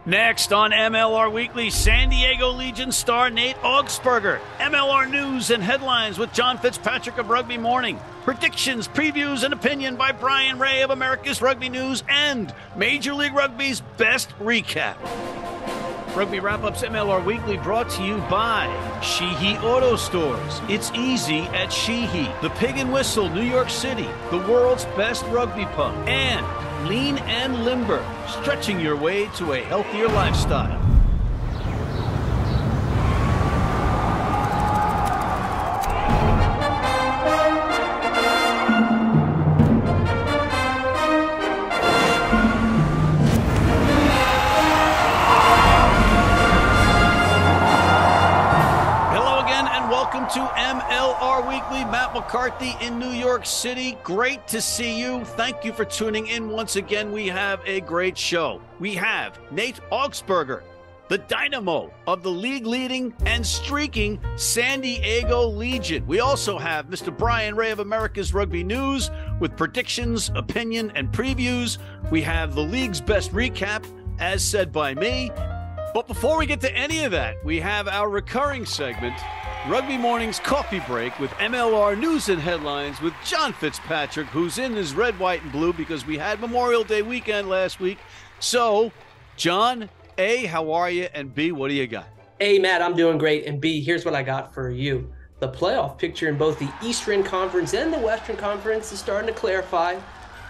Next on MLR Weekly, San Diego Legion star Nate Augspurger. MLR news and headlines with John Fitzpatrick of Rugby Morning. Predictions, previews, and opinion by Bryan Ray of America's Rugby News and Major League Rugby's Best Recap. Rugby Wrap-Up's MLR Weekly brought to you by Sheehy Auto Stores. It's easy at Sheehy. The Pig and Whistle, New York City, the world's best rugby pub. And Lean and Limber, stretching your way to a healthier lifestyle. To MLR Weekly, Matt McCarthy in New York City. Great to see you. Thank you for tuning in once again. We have a great show. We have Nate Augspurger, the dynamo of the league-leading and streaking San Diego Legion. We also have Mr. Bryan Ray of America's Rugby News with predictions, opinion, and previews. We have the league's best recap, as said by me. But before we get to any of that, we have our recurring segment, Rugby Morning's Coffee Break with MLR News and Headlines with John Fitzpatrick, who's in his red, white, and blue because we had Memorial Day weekend last week. So, John, A, how are you? And B, what do you got? A, Matt, I'm doing great. And B, here's what I got for you. The playoff picture in both the Eastern Conference and the Western Conference is starting to clarify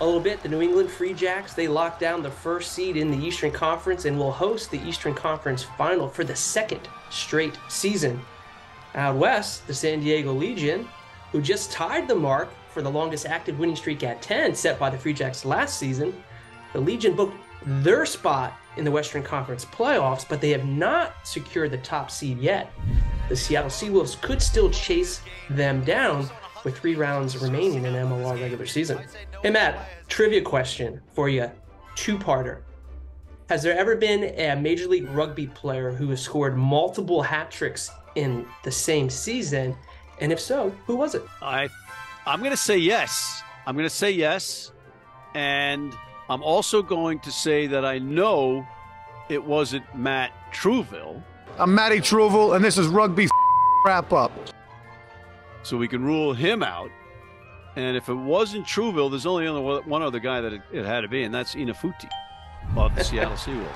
a little bit. The New England Free Jacks, they locked down the first seed in the Eastern Conference and will host the Eastern Conference Final for the second straight season. Out west, the San Diego Legion, who just tied the mark for the longest active winning streak at 10 set by the Free Jacks last season, the Legion booked their spot in the Western Conference playoffs, but they have not secured the top seed yet. The Seattle Seawolves could still chase them down with 3 rounds remaining in MLR regular season. Hey Matt, trivia question for you, two-parter. Has there ever been a Major League Rugby player who has scored multiple hat tricks in the same season? And if so, who was it? I'm going to say yes. I'm going to say yes. And I'm also going to say that I know it wasn't Matt Truville. I'm Matty Truville, and this is Rugby Wrap-Up. So we can rule him out. And if it wasn't Truville, there's only one other guy that it had to be, and that's Inafuti of the Seattle Seawolves.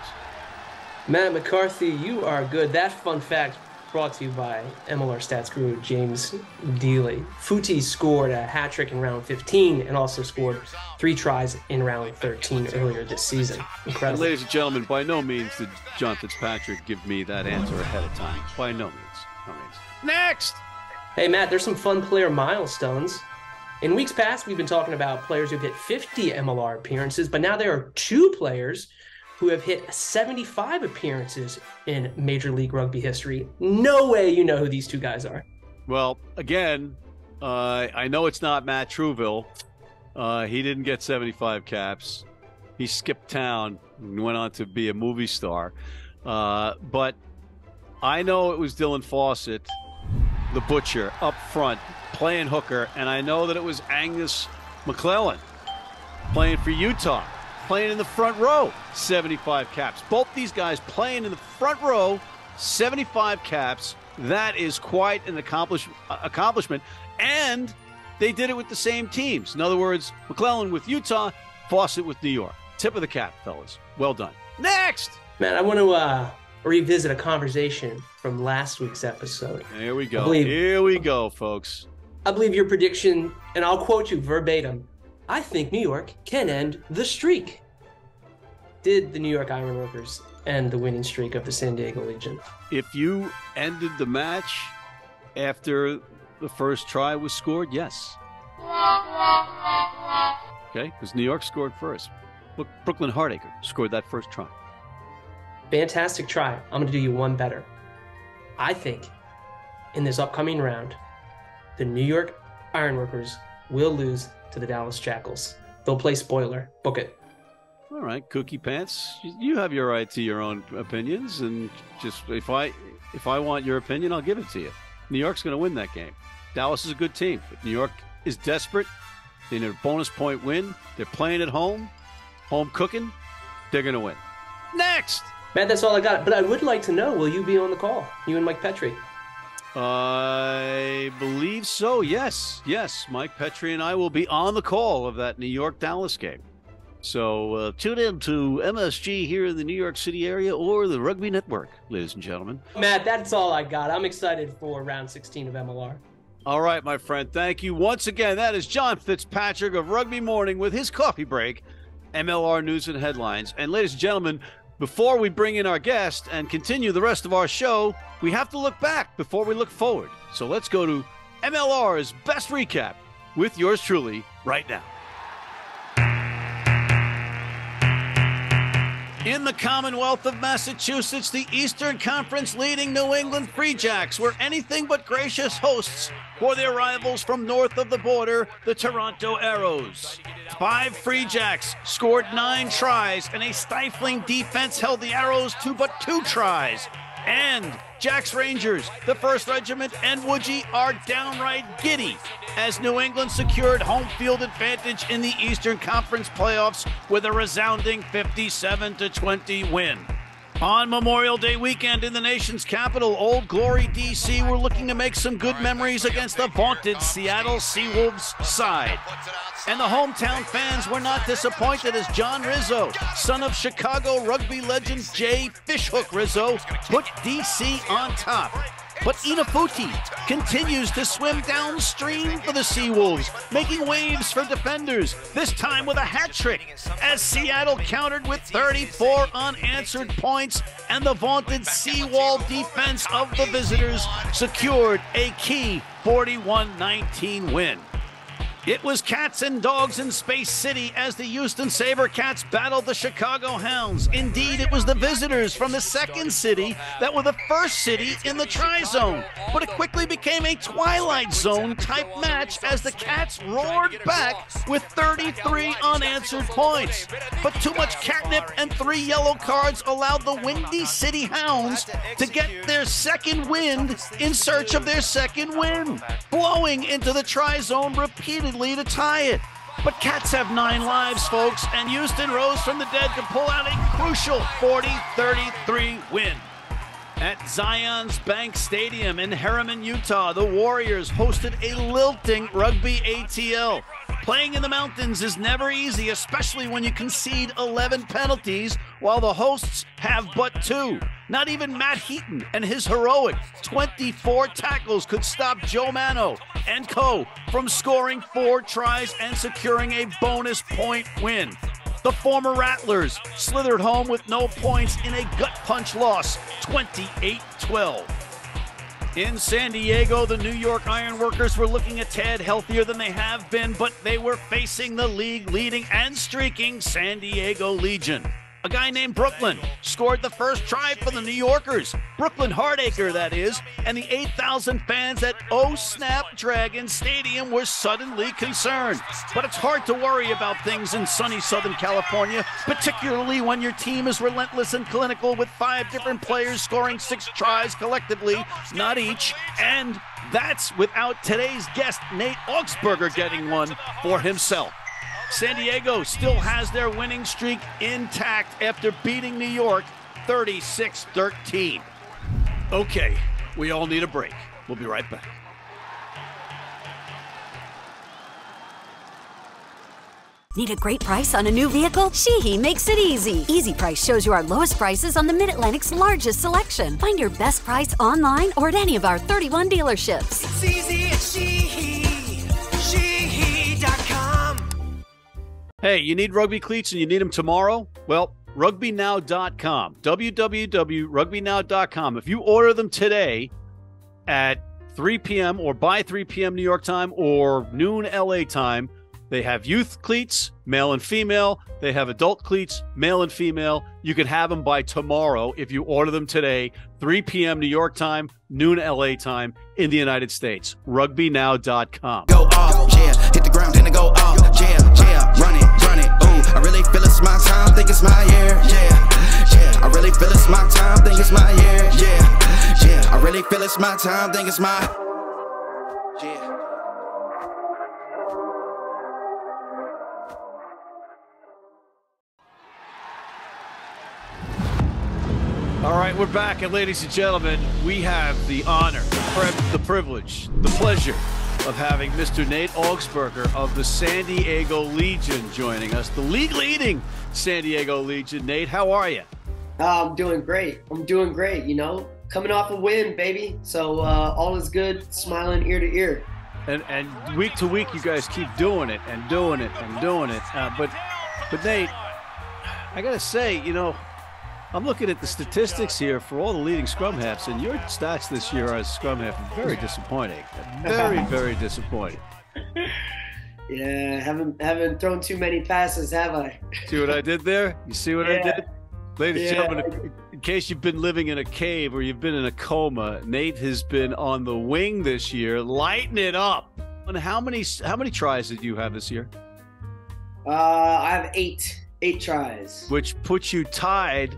Matt McCarthy, you are good. That fun fact brought to you by MLR Stats Guru James Dealey. Futi scored a hat trick in round 15 and also scored 3 tries in round 13 earlier this season. Incredible. And ladies and gentlemen, by no means did John Fitzpatrick give me that answer ahead of time. By no means. No means. Next! Hey, Matt, there's some fun player milestones. In weeks past, we've been talking about players who've hit 50 MLR appearances, but now there are 2 players who have hit 75 appearances in Major League Rugby history. No way you know who these 2 guys are. Well, again, I know it's not Matt Truville. He didn't get 75 caps. He skipped town and went on to be a movie star. But I know it was Dylan Fawcett, the butcher, up front, playing hooker. And I know that it was Angus McClellan playing for Utah, playing in the front row, 75 caps. Both these guys playing in the front row, 75 caps. That is quite an accomplishment. And they did it with the same teams. In other words, McClellan with Utah, Fawcett with New York. Tip of the cap, fellas. Well done. Next! Man, I want to revisit a conversation from last week's episode. Here we go. Here we go, folks. I believe your prediction, and I'll quote you verbatim, I think New York can end the streak. Did the New York Ironworkers end the winning streak of the San Diego Legion? If you ended the match after the first try was scored, yes. Okay, because New York scored first. Look, Brooklyn Hardacre scored that first try. Fantastic try. I'm going to do you one better. I think in this upcoming round, the New York Ironworkers will lose to the Dallas Jackals. They'll play spoiler. Book it. All right, Cookie Pants. You have your right to your own opinions, and just if I want your opinion, I'll give it to you. New York's going to win that game. Dallas is a good team, but New York is desperate. They need a bonus point win. They're playing at home cooking. They're going to win. Next! Matt, that's all I got. But I would like to know, will you be on the call? You and Mike Petrie? I believe so, yes. Yes, Mike Petrie and I will be on the call of that New York-Dallas game. So tune in to MSG here in the New York City area or the Rugby Network, ladies and gentlemen. Matt, that's all I got. I'm excited for round 16 of MLR. All right, my friend. Thank you once again. That is John Fitzpatrick of Rugby Morning with his coffee break, MLR News and Headlines. And ladies and gentlemen, before we bring in our guest and continue the rest of our show, we have to look back before we look forward. So let's go to MLR's Best Recap with yours truly right now. In the Commonwealth of Massachusetts, the Eastern Conference leading New England Free Jacks were anything but gracious hosts for their rivals from north of the border, the Toronto Arrows. 5 Free Jacks scored 9 tries, and a stifling defense held the Arrows to but 2 tries. And Jacks Rangers, the 1st Regiment, and Woodgie are downright giddy as New England secured home field advantage in the Eastern Conference playoffs with a resounding 57-20 win. On Memorial Day weekend in the nation's capital, Old Glory, D.C. were looking to make some good memories against the vaunted Seattle Seawolves side. And the hometown fans were not disappointed as John Rizzo, son of Chicago rugby legend Jay Fishhook Rizzo, put D.C. on top. But Inafuti continues to swim downstream for the Seawolves, making waves for defenders, this time with a hat trick, as Seattle countered with 34 unanswered points, and the vaunted seawall defense of the visitors secured a key 41-19 win. It was cats and dogs in Space City as the Houston SaberCats battled the Chicago Hounds. Indeed, it was the visitors from the second city that were the first city in the Tri-Zone. But it quickly became a Twilight Zone type match as the Cats roared back with 33 unanswered points. But too much catnip and 3 yellow cards allowed the Windy City Hounds to get their second wind in search of their second win, blowing into the Tri-Zone repeatedly to tie it. But Cats have 9 lives, folks, and Houston rose from the dead to pull out a crucial 40-33 win. At Zions Bank Stadium in Harriman, Utah, the Warriors hosted a lilting rugby ATL. Playing in the mountains is never easy, especially when you concede 11 penalties while the hosts have but 2. Not even Matt Heaton and his heroic 24 tackles could stop Joe Mano and co. from scoring 4 tries and securing a bonus point win. The former Rattlers slithered home with no points in a gut punch loss, 28-12. In San Diego, the New York Ironworkers were looking a tad healthier than they have been, but they were facing the league-leading and streaking San Diego Legion. A guy named Brooklyn scored the first try for the New Yorkers. Brooklyn Hardacre, that is, and the 8,000 fans at Oh Snap Dragon Stadium were suddenly concerned. But it's hard to worry about things in sunny Southern California, particularly when your team is relentless and clinical with 5 different players scoring 6 tries collectively, not each, and that's without today's guest, Nate Augspurger, getting one for himself. San Diego still has their winning streak intact after beating New York 36-13. Okay, we all need a break. We'll be right back. Need a great price on a new vehicle? Sheehy makes it easy. Easy Price shows you our lowest prices on the Mid-Atlantic's largest selection. Find your best price online or at any of our 31 dealerships. It's easy at Sheehy. Sheehy.com. Hey, you need rugby cleats and you need them tomorrow? Well, rugbynow.com, www.rugbynow.com. If you order them today at 3 p.m. or by 3 p.m. New York time or noon LA time, they have youth cleats, male and female. They have adult cleats, male and female. You can have them by tomorrow if you order them today, 3 p.m. New York time, noon LA time in the United States. Rugbynow.com. Go off, yeah. Hit the ground, then I go off, yeah. Run it, ooh. I really feel it's my time, think it's my year, yeah. I really feel it's my time, think it's my year, yeah. I really feel it's my time, think it's my, yeah. All right, we're back, and ladies and gentlemen, we have the honor, the privilege, the pleasure of having Mr. Nate Augspurger of the San Diego Legion joining us, the league-leading San Diego Legion. Nate, how are you? I'm doing great. You know, coming off a win, baby. So all is good, smiling ear to ear. And week to week, you guys keep doing it and doing it and doing it. But Nate, I got to say, you know, I'm looking at the statistics here for all the leading scrum halves, and your stats this year as scrum half are very disappointing. Very, very disappointing. Yeah, haven't thrown too many passes, have I? See what I did there? You see what I did? Ladies and gentlemen, in case you've been living in a cave or you've been in a coma, Nate has been on the wing this year, lighting it up. And how many tries did you have this year? I have eight tries. Which puts you tied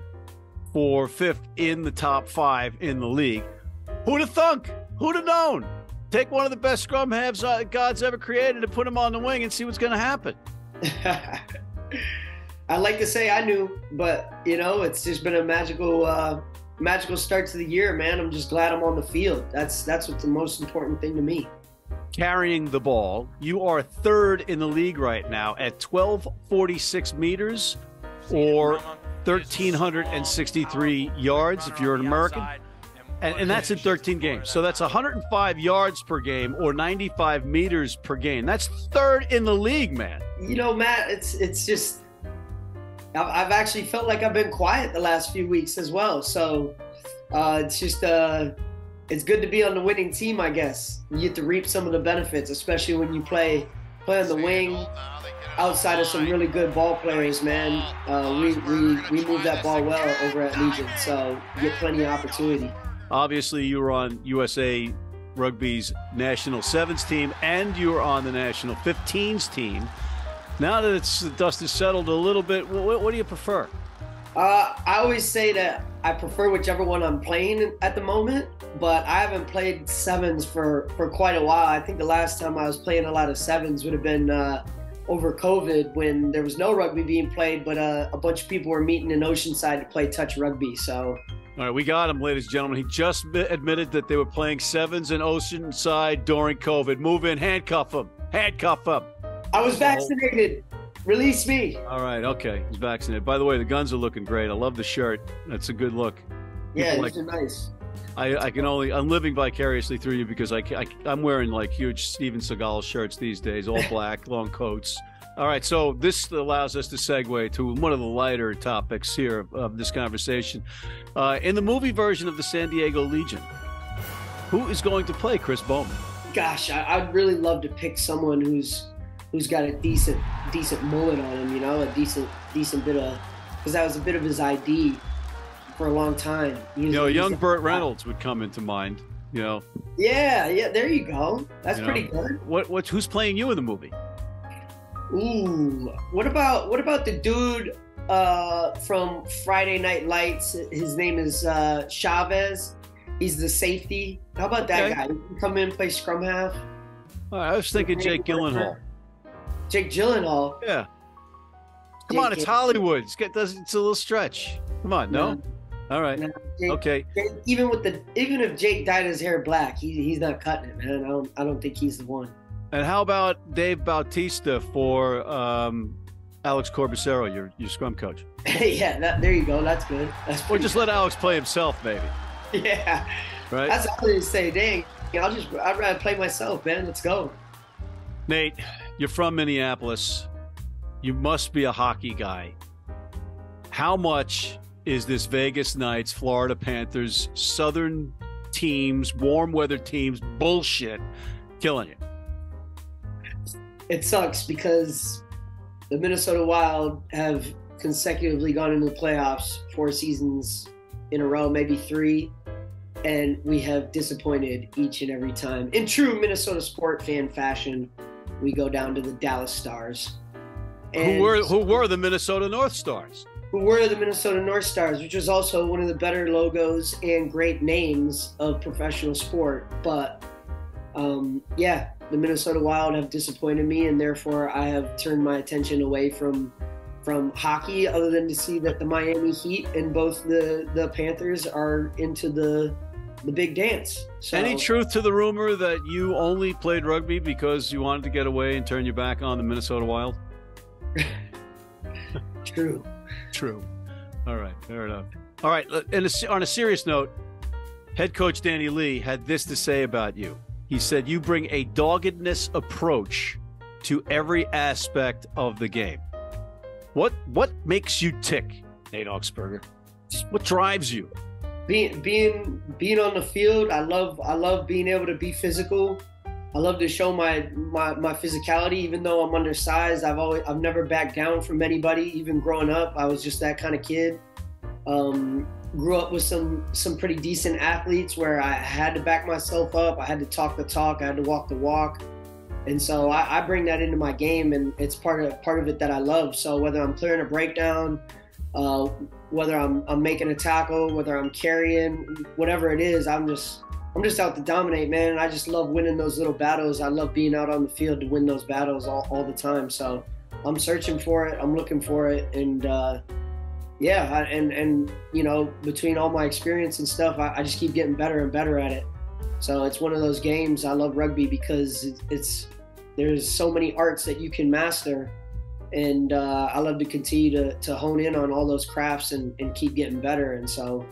for 5th in the top 5 in the league. Who'd have thunk? Who'd have known? Take one of the best scrum halves God's ever created and put him on the wing and see what's going to happen. I'd like to say I knew, but, you know, it's just been a magical start to the year, man. I'm just glad I'm on the field. That's what's the most important thing to me. Carrying the ball, you are 3rd in the league right now at 1246 meters or 1,363 yards if you're an American. And that's in 13 games. So that's 105 yards per game or 95 meters per game. That's 3rd in the league, man. You know, Matt, it's just... I've actually felt like I've been quiet the last few weeks as well. So it's just it's good to be on the winning team, I guess. You get to reap some of the benefits, especially when you play on the wing outside of some really good ball players, man. We move that ball well over at Legion, so you get plenty of opportunity. Obviously, you were on USA Rugby's National Sevens team, and you were on the National 15s team. Now that the dust is settled a little bit, what do you prefer? I always say that I prefer whichever one I'm playing at the moment, but I haven't played sevens for quite a while. I think the last time I was playing a lot of sevens would have been over COVID when there was no rugby being played, but a bunch of people were meeting in Oceanside to play touch rugby. So, all right, we got him, ladies and gentlemen. He just admitted that they were playing sevens in Oceanside during COVID. Move in, handcuff him. Handcuff him. I was vaccinated. Release me. All right, okay. He's vaccinated. By the way, the guns are looking great. I love the shirt. That's a good look. Yeah, these are nice. I'm living vicariously through you because I'm wearing like huge Steven Seagal shirts these days, all black, long coats. All right, so this allows us to segue to one of the lighter topics here of this conversation. In the movie version of the San Diego Legion, who is going to play Chris Baumann? Gosh, I'd really love to pick someone who's got a decent mullet on him, you know, a decent bit of, because that was a bit of his ID for a long time. Young Burt Reynolds would come into mind, you know. Yeah, there you go. That's pretty good. Who's playing you in the movie? Ooh, what about the dude from Friday Night Lights? His name is Chavez. He's the safety. How about that guy? He can come in and play scrum half. All right, I was thinking Jake Gyllenhaal. Jake Gyllenhaal? Yeah. Come on, it's Hollywood. It's a little stretch. Come on, no? All right. No, okay. Even if Jake dyed his hair black, he's not cutting it, man. I don't think he's the one. And how about Dave Bautista for Alex Corbisiero, your scrum coach? Yeah, there you go. That's good. Or just let Alex play himself, maybe. Yeah. Right? That's all I was say. Dang, I'd rather play myself, man. Let's go. Nate, you're from Minneapolis. You must be a hockey guy. How much is this Vegas Knights, Florida Panthers, Southern teams, warm weather teams bullshit killing you? It sucks because the Minnesota Wild have consecutively gone into the playoffs 4 seasons in a row, maybe 3, and we have disappointed each and every time. In true Minnesota sport fan fashion, we go down to the Dallas Stars. Who were the Minnesota North Stars? Who were the Minnesota North Stars, which was also one of the better logos and great names of professional sport. But, the Minnesota Wild have disappointed me, and therefore I have turned my attention away from from hockey, other than to see that the Miami Heat and both the Panthers are into the big dance. So, any truth to the rumor that you only played rugby because you wanted to get away and turn your back on the Minnesota Wild? True. All right, fair enough. All right, on a serious note, head coach Danny Lee had this to say about you. He said you bring a doggedness approach to every aspect of the game. What makes you tick, Nate Augspurger? What drives you? Being on the field, I love being able to be physical. I love to show my physicality, even though I'm undersized. I've never backed down from anybody. Even growing up, I was just that kind of kid. Grew up with some pretty decent athletes where I had to back myself up. I had to talk the talk. I had to walk the walk. And so I bring that into my game, and it's part of it that I love. So whether I'm clearing a breakdown, whether I'm making a tackle, whether I'm carrying, whatever it is, I'm just out to dominate, man. And I just love winning those little battles. I love being out on the field to win those battles all the time. So I'm searching for it. I'm looking for it. And yeah, and you know, between all my experience and stuff, I just keep getting better and better at it. So it's one of those games. I love rugby because there's so many arts that you can master. And I love to continue to hone in on all those crafts and keep getting better. And so,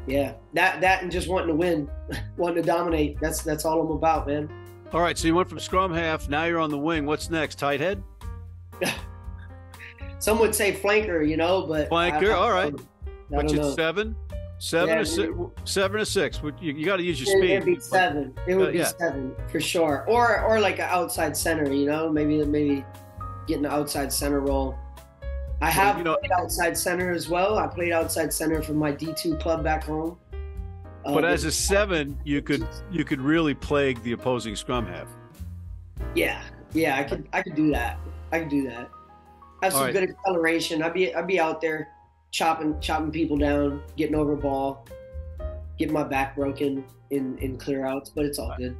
yeah, that and just wanting to win, wanting to dominate. That's all I'm about, man. All right, so you went from scrum half. Now you're on the wing. What's next? Tight head? Some would say flanker, you know, but flanker. All right. But you seven or six. You got to use your speed. It'd be seven. It would be seven for sure. Or like an outside center, you know, maybe getting the outside center role. I have played outside center as well. I played outside center for my D2 club back home. But as a seven, you could really plague the opposing scrum half. Yeah, I could do that. Have some good acceleration. I'd be out there chopping people down, getting over ball, getting my back broken in clear outs, but it's all good.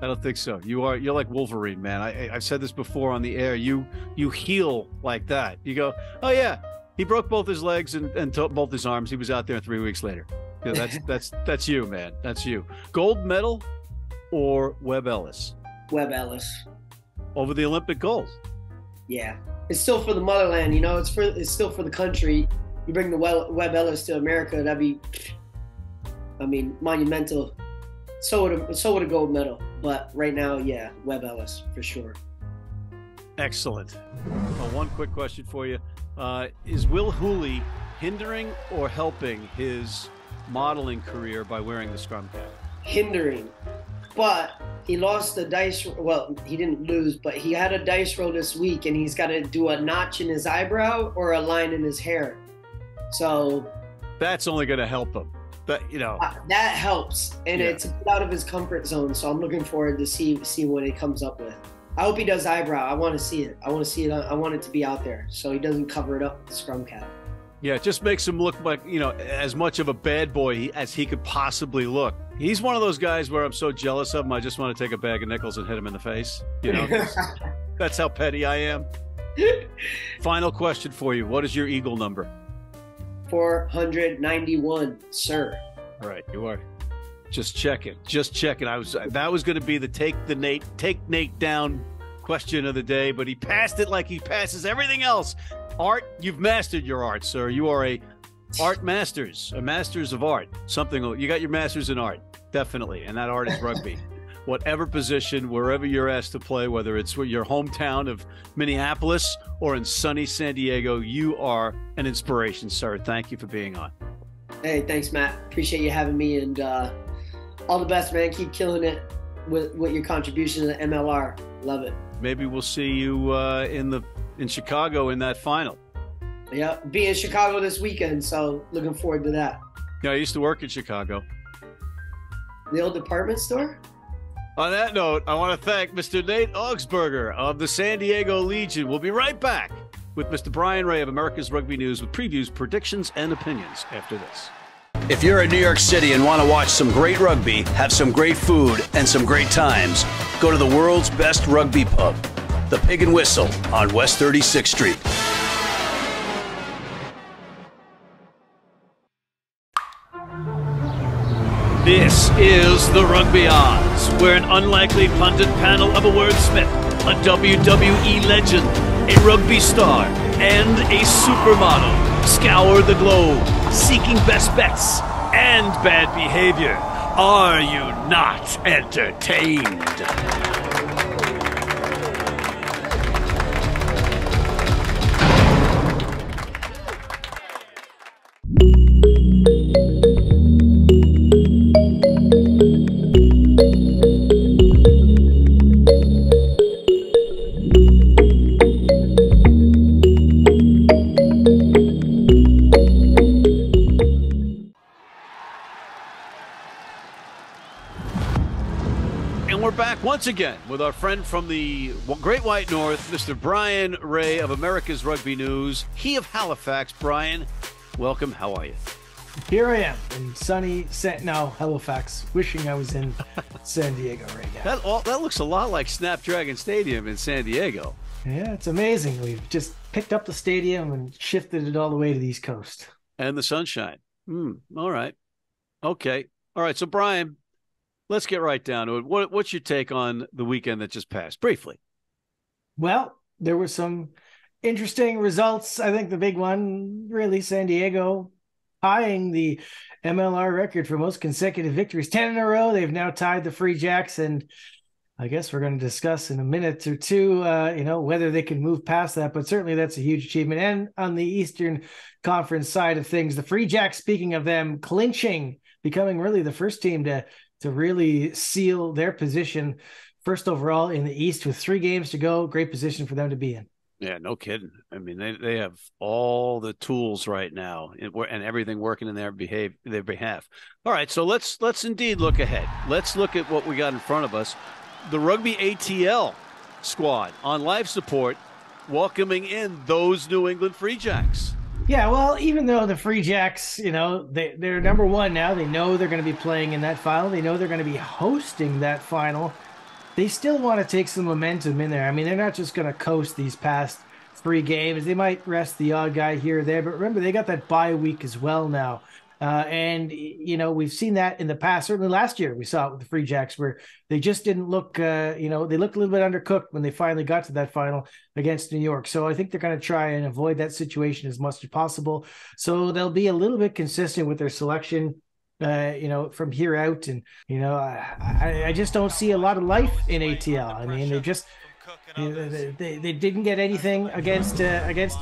I don't think so. You're like Wolverine, man. I've said this before on the air. You heal like that. You go, oh yeah, he broke both his legs and both his arms. He was out there 3 weeks later. Yeah, that's you, man. That's you. Gold medal or Webb Ellis? Webb Ellis. Over the Olympic gold. Yeah, it's still for the motherland. You know, it's still for the country. You bring the Webb Ellis to America, that'd be, I mean, monumental. So would a gold medal. But right now, yeah, Webb Ellis for sure. Excellent. One quick question for you. Is Will Hooley hindering or helping his modeling career by wearing the scrum cap? Hindering. But he lost the dice. Well, he didn't lose, but he had a dice roll this week, and he's got to do a notch in his eyebrow or a line in his hair. So that's only going to help him. But that helps, and it's out of his comfort zone. So I'm looking forward to see what he comes up with. I hope he does eyebrow. I want to see it. I want it to be out there, so he doesn't cover it up with the scrum cap. Yeah, it just makes him look like as much of a bad boy as he could possibly look. He's one of those guys where I'm so jealous of him. I just want to take a bag of nickels and hit him in the face. That's how petty I am. Final question for you: what is your Eagle number? 491, sir. All right, you are. Just checking. That was going to be the take Nate down question of the day, but he passed it like he passes everything else. Art, you've mastered your art, sir. You are a masters of art. You got your masters in art, definitely, and that art is rugby. Whatever position, wherever you're asked to play, whether it's your hometown of Minneapolis or in sunny San Diego, you are an inspiration, sir. Thank you for being on. Hey, thanks, Matt. Appreciate you having me, and all the best, man. Keep killing it with your contribution to the MLR. Love it. Maybe we'll see you in Chicago in that final. Yeah, be in Chicago this weekend, so looking forward to that. Yeah, I used to work in Chicago. The old department store? On that note, I want to thank Mr. Nate Augspurger of the San Diego Legion. We'll be right back with Mr. Bryan Ray of America's Rugby News with previews, predictions, and opinions after this. If you're in New York City and want to watch some great rugby, have some great food, and some great times, go to the world's best rugby pub, the Pig and Whistle on West 36th Street. This is the Rugby Odds, where an unlikely pundit panel of a wordsmith, a WWE legend, a rugby star, and a supermodel scour the globe, seeking best bets and bad behavior. Are you not entertained? Once again, with our friend from the Great White North, Mr. Bryan Ray of America's Rugby News. He of Halifax. Bryan, welcome. How are you? Here I am in sunny Halifax, wishing I was in San Diego right now. That looks a lot like Snapdragon Stadium in San Diego. Yeah, it's amazing. We've just picked up the stadium and shifted it all the way to the East Coast. And the sunshine. All right. Okay. All right. So, Bryan, let's get right down to it. What's your take on the weekend that just passed? Briefly. Well, there were some interesting results. I think the big one, really, San Diego tying the MLR record for most consecutive victories. 10 in a row. They've now tied the Free Jacks, and I guess we're going to discuss in a minute or two, whether they can move past that. But certainly that's a huge achievement. And on the Eastern Conference side of things, the Free Jacks, speaking of them, clinching, becoming really the first team to really seal their position first overall in the East with 3 games to go. Great position for them to be in. Yeah, no kidding. I mean, they have all the tools right now and everything working in their behalf. All right, so let's indeed look ahead. Let's look at what we got in front of us. The Rugby ATL squad on life support welcoming in those New England Free Jacks. Yeah, well, even though the Free Jacks, they're number one now, they know they're going to be playing in that final, they know they're going to be hosting that final, they still want to take some momentum in there. I mean, they're not just going to coast these past 3 games. They might rest the odd guy here or there, but remember, they got that bye week as well now. And we've seen that in the past. Certainly last year we saw it with the Free Jacks, where they just didn't look, they looked a little bit undercooked when they finally got to that final against New York. So I think they're going to try and avoid that situation as much as possible. So they'll be a little bit consistent with their selection, from here out. And, I just don't see a lot of life in ATL. I mean, they didn't get anything against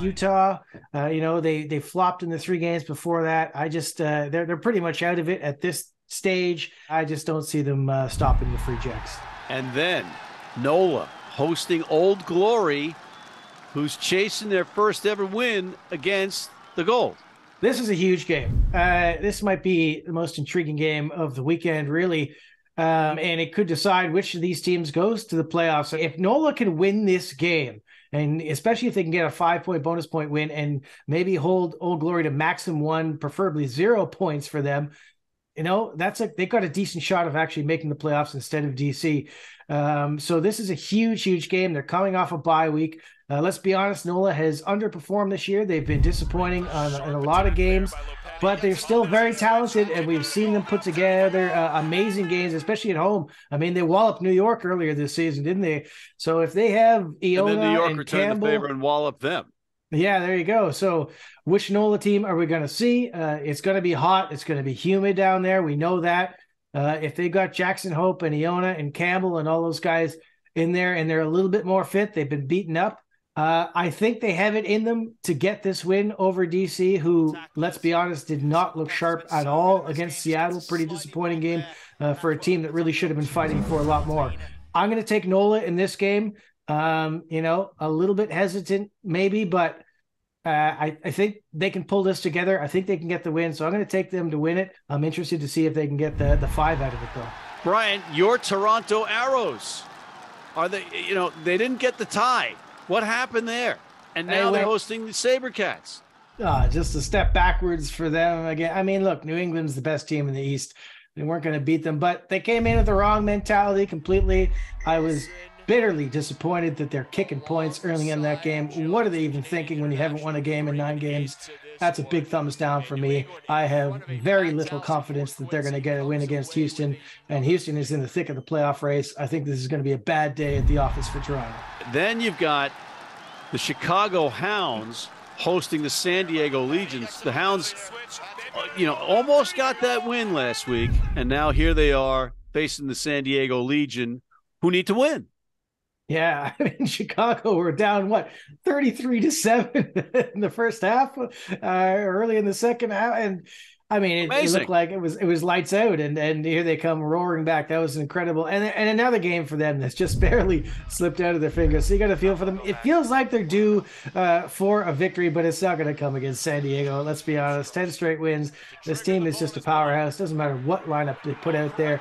Utah. They flopped in the 3 games before that. I just they're pretty much out of it at this stage. I just don't see them stopping the Free Jacks. And then NOLA hosting Old Glory, who's chasing their first ever win against the Gold. This is a huge game. This might be the most intriguing game of the weekend, really. And it could decide which of these teams goes to the playoffs. So if NOLA can win this game, and especially if they can get a 5-point bonus point win and maybe hold Old Glory to maximum 1, preferably 0 points for them, they've got a decent shot of actually making the playoffs instead of DC. So this is a huge, huge game. They're coming off a bye week. Let's be honest, NOLA has underperformed this year. They've been disappointing in a lot of games, but they're still very talented, and we've seen them put together amazing games, especially at home. I mean, they walloped New York earlier this season, didn't they? So if they have Iona and then New York and returned Campbell, the favor and walloped them. Yeah, there you go. So which NOLA team are we going to see? It's going to be hot. It's going to be humid down there. We know that. If they got Jackson Hope and Iona and Campbell and all those guys in there, and they're a little bit more fit, they've been beaten up. I think they have it in them to get this win over DC, who, let's be honest, did not look sharp at all against Seattle. Pretty disappointing game for a team that really should have been fighting for a lot more. I'm going to take NOLA in this game. A little bit hesitant maybe, but I think they can pull this together. I think they can get the win, so I'm going to take them to win it. I'm interested to see if they can get the 5 out of it, though. Bryan, your Toronto Arrows, are they? They didn't get the tie. What happened there? And now they're hosting the SaberCats. Just a step backwards for them again. I mean, look, New England's the best team in the East. They weren't going to beat them, but they came in with the wrong mentality completely. I was bitterly disappointed that they're kicking points early in that game. What are they even thinking when you haven't won a game in 9 games? That's a big thumbs down for me. I have very little confidence that they're going to get a win against Houston, and Houston is in the thick of the playoff race. I think this is going to be a bad day at the office for Toronto. Then you've got the Chicago Hounds hosting the San Diego Legions. The Hounds, almost got that win last week, and now here they are facing the San Diego Legion, who need to win. Yeah, I mean, Chicago were down, 33-7 in the first half, early in the second half. And I mean, it looked like it was lights out, and here they come roaring back. That was incredible. And another game for them that's just barely slipped out of their fingers. So you got to feel for them. It feels like they're due for a victory, but it's not going to come against San Diego. Let's be honest, 10 straight wins. This team is just a powerhouse. Doesn't matter what lineup they put out there.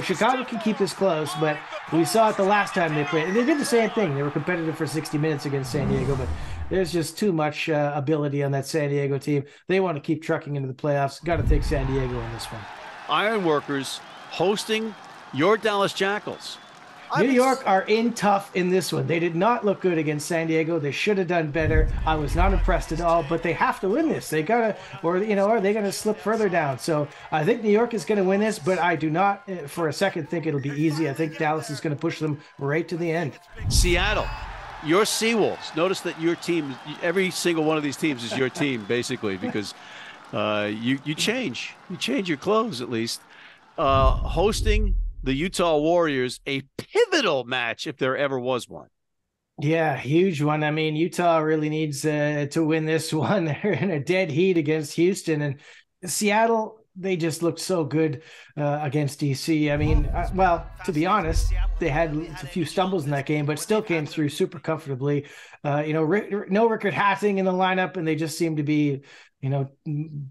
Chicago can keep this close, but we saw it the last time they played. And they did the same thing. They were competitive for 60 minutes against San Diego, but there's just too much ability on that San Diego team. They want to keep trucking into the playoffs. Got to take San Diego in this one. Ironworkers hosting your Dallas Jackals. New York are in tough in this one. They did not look good against San Diego. They should have done better. I was not impressed at all, but they have to win this. They gotta, are they gonna slip further down? So I think New York is gonna win this, but I do not for a second think it'll be easy. I think Dallas is gonna push them right to the end. Seattle, your Seawolves. Notice that your team, every single one of these teams is your team, basically, because you change your clothes at least. Hosting the Utah Warriors, a pivotal match if there ever was one. Yeah, huge one. I mean, Utah really needs to win this one. They're in a dead heat against Houston, and Seattle, they just looked so good against DC. I mean, to be honest, they had a few stumbles in that game, but still came through super comfortably. No Rickard Hatting in the lineup, and they just seem to be,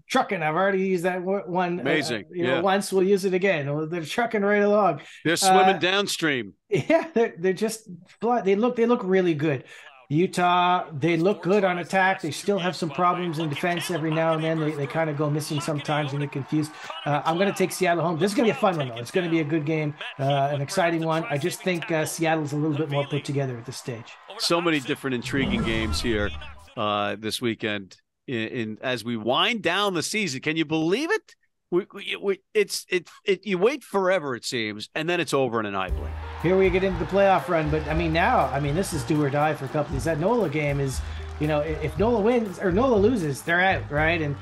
trucking. I've already used that one. Amazing. Once, we'll use it again. They're trucking right along. They're swimming downstream. Yeah, they're just, they look really good. Utah, they look good on attack. They still have some problems in defense every now and then. They kind of go missing sometimes and get confused. I'm going to take Seattle home. This is going to be a fun one, though. It's going to be a good game, an exciting one. I just think Seattle's a little bit more put together at this stage. So many different intriguing games here this weekend. As we wind down the season, can you believe it? You wait forever, it seems, and then it's over in an eye blink. Here we get into the playoff run, but this is do or die for a couple of these. That NOLA game is, if NOLA wins or NOLA loses, they're out, right? And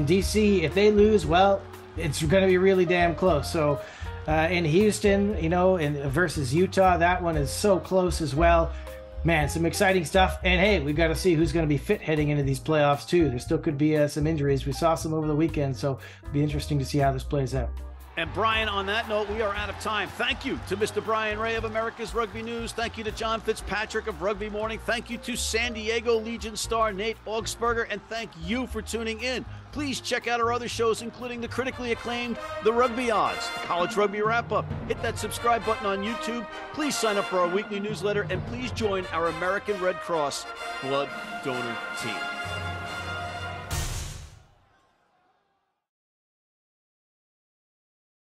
DC, if they lose, well, it's going to be really damn close. So in Houston, versus Utah, that one is so close as well. Man, some exciting stuff. And hey, we've got to see who's going to be fit heading into these playoffs too. There still could be some injuries. We saw some over the weekend, so it'll be interesting to see how this plays out. And Bryan, on that note, we are out of time. Thank you to Mr. Bryan Ray of America's Rugby News. Thank you to John Fitzpatrick of Rugby Morning. Thank you to San Diego Legion star Nate Augspurger. And thank you for tuning in. Please check out our other shows, including the critically acclaimed The Rugby Odds, the College Rugby Wrap-Up. Hit that subscribe button on YouTube. Please sign up for our weekly newsletter, and please join our American Red Cross blood donor team.